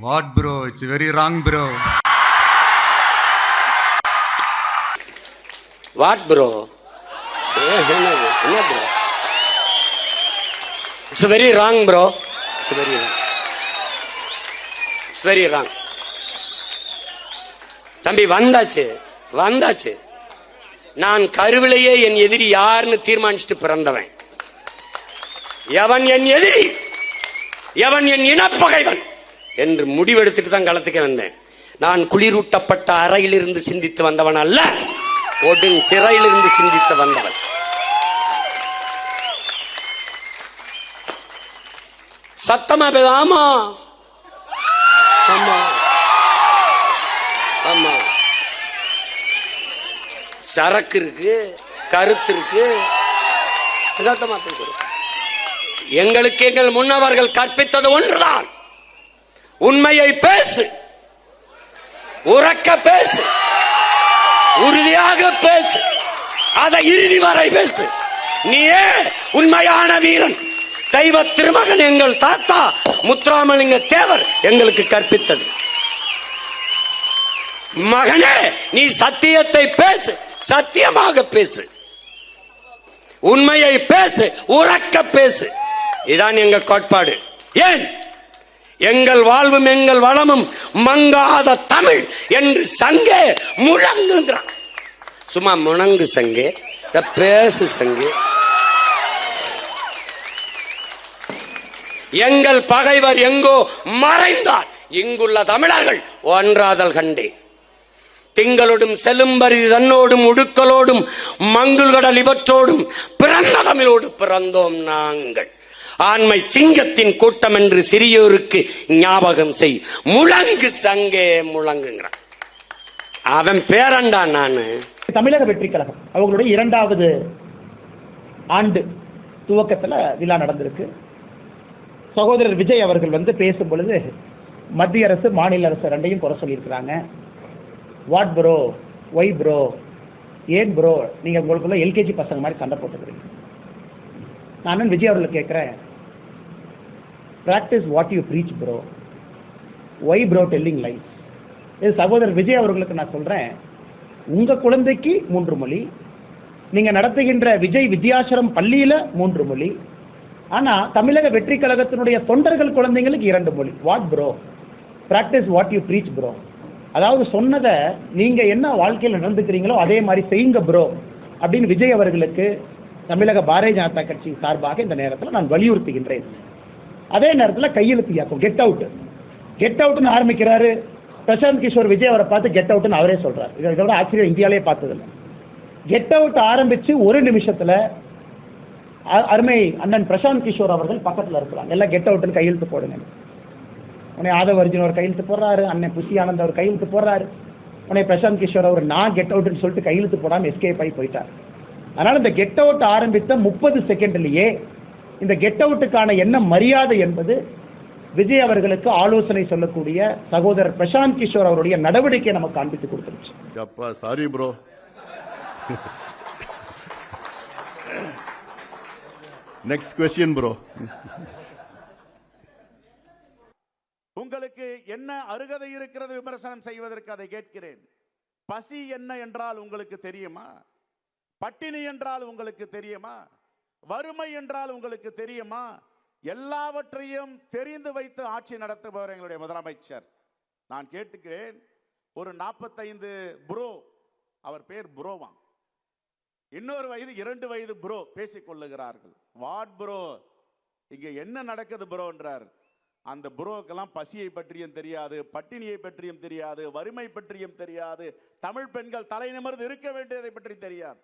What bro? It's very wrong bro. What bro? என்ன bro? It's very wrong bro. It's very wrong. It's very wrong. தம்பி வந்தாச்சு. நான் கருவிலேயே என் எதிரி யாருன்னு தீர்மானிச்சுட்டு பிறந்தவன். எவன் என் எதிரி, எவன் என் இனப்பகைவன் என்று முடிவெடுத்துட்டு தான் களத்துக்கு வந்தேன். நான் குளிரூட்டப்பட்ட அறையிலிருந்து சிந்தித்து வந்தவன் அல்ல, ஒடுங் சிறையிலிருந்து சிந்தித்து வந்தவன். சத்தமா ஆமா ஆமா ஆமா. சரக்கு இருக்கு, கருத்து இருக்கு. எங்களுக்கு எங்கள் முன்னவர்கள் கற்பித்தது ஒன்றுதான், உண்மையை பேசு, உறக்க பேசு, உறுதியாக பேசு, அதை இறுதி வரை பேசு. நீயே உண்மையான வீரன். தெய்வ திருமகன் எங்கள் தாத்தா முத்துராமலிங்க தேவர் எங்களுக்கு கற்பித்தது. மகனே, நீ சத்தியத்தை பேசு, சத்தியமாக பேசு, உண்மையை பேசு, உறக்க பேசு. இதான் எங்க கோட்பாடு. ஏன் எங்கள் வாழ்வும் எங்கள் வளமும் மங்காத தமிழ் என்று சங்கே முழங்குங்கிறான். சும்மா முழங்கு சங்கே, பேசு சங்கே. எங்கள் பகைவர் எங்கோ மறைந்தார், இங்குள்ள தமிழர்கள் ஒன்றாதல் கண்டே. திங்களோடும் செலும்பரிதி தன்னோடும் உடுக்கலோடும் மங்குள் கடல் இவற்றோடும் பிறந்த தமிழோடு பிறந்தோம் நாங்கள். ஆண்மை சிங்கத்தின் கூட்டம் என்று சிறியோருக்கு ஞாபகம் செய், முழங்கு சங்கே முழங்குங்கிறான். அவன் பேரண்டா. நானு தமிழக வெற்றி கழகம் அவங்களுடைய 2வது ஆண்டு துவக்கத்தில் விழா நடந்திருக்கு. சகோதரர் விஜய் அவர்கள் பேசும் பொழுது மத்திய அரசு மாநில அரசு ரெண்டையும் குறை சொல்லியிருக்கிறாங்க. வாட் ப்ரோ, ஒய் ப்ரோ, ஏன் ப்ரோ நீங்கள் உங்களுக்குள்ள எல்கேஜி பசங்க மாதிரி சண்டை போட்டுக்கிறீங்க. நான் விஜய் அவர்களை கேட்குறேன், practice what you preach bro, why bro telling life. இது சகோதரர் விஜய் அவர்களுக்கு நான் சொல்கிறேன், உங்கள் குழந்தைக்கு 3 மொழி, நீங்கள் நடத்துகின்ற விஜய் வித்யாசரம் பள்ளியில் 3 மொழி, ஆனால் தமிழக வெற்றி கழகத்தினுடைய தொண்டர்கள் குழந்தைங்களுக்கு 2 மொழி. What bro, practice what you preach bro. அதாவது சொன்னதை நீங்கள் என்ன வாழ்க்கையில் நடந்துக்கிறீங்களோ அதே மாதிரி செய்யுங்க ப்ரோ அப்படின்னு விஜய் அவர்களுக்கு தமிழக பாரதிய ஜனதா கட்சி சார்பாக இந்த நேரத்தில் நான் வலியுறுத்துகின்றேன். அதே நேரத்தில் கையெழுத்து இயக்கம் கெட் அவுட்னு ஆரம்பிக்கிறாரு. பிரசாந்த் கிஷோர் விஜய் அவரை பார்த்து கெட் அவுட்னு அவரே சொல்கிறார். இதோட ஆச்சரியம் இந்தியாவிலே பார்த்ததில்லை. கெட் அவுட் ஆரம்பித்து 1 நிமிஷத்தில் அருமை அண்ணன் பிரசாந்த் கிஷோர் அவர்கள் பக்கத்தில் இருக்கிறாங்க. எல்லாம் கெட் அவுட்னு கையெழுத்து போடுங்க. உடனே ஆதவ் அர்ஜுன் அவர் கையெழுத்து போடுறாரு, அண்ணன் புசி ஆனந்த் அவர் கையெழுத்து போடுறாரு. உடனே பிரசாந்த் கிஷோர் அவர் நான் கெட் அவுட்னு சொல்லிட்டு கையெழுத்து போடாமல் எஸ்கேப் ஆகி போயிட்டார். அதனால் இந்த கெட் அவுட் ஆரம்பித்த 30 செகண்ட்லேயே இந்த கெட் அவுட்டுக்கான என்ன மரியாதை என்பது விஜய் அவர்களுக்கு ஆலோசனை சொல்லக்கூடிய சகோதரர் பிரசாந்த் கிஷோர் அவருடைய நடவடிக்கை நமக்கு காண்பித்து கொடுத்துருச்சு. அப்பா sorry bro. Next question bro. உங்களுக்கு என்ன அருகதை இருக்கிறது விமர்சனம் செய்வதற்கு, அதை கேட்கிறேன். பசி என்ன என்றால் உங்களுக்கு தெரியுமா? பட்டினி என்றால் உங்களுக்கு தெரியுமா? வறுமை என்றால் உங்களுக்கு தெரியுமா? எல்லாவற்றையும் தெரிந்து வைத்து ஆட்சி நடத்துபவர் எங்களுடைய முதலமைச்சர். நான் கேட்டுக்கிறேன், ஒரு 45 ப்ரோ, அவர் பேர் ப்ரோவான், இன்னொரு வயது 2 வயது ப்ரோ பேசிக் கொள்ளுகிறார்கள். வாட் ப்ரோ, இங்க என்ன நடக்குது ப்ரோ என்றார். அந்த ப்ரோக்கெல்லாம் பசியை பற்றியும் தெரியாது, பட்டினியை பற்றியும் தெரியாது, வறுமை பற்றியும் தெரியாது, தமிழ் பெண்கள் தலை நிமிர்ந்து இருக்க வேண்டியதை பற்றி தெரியாது.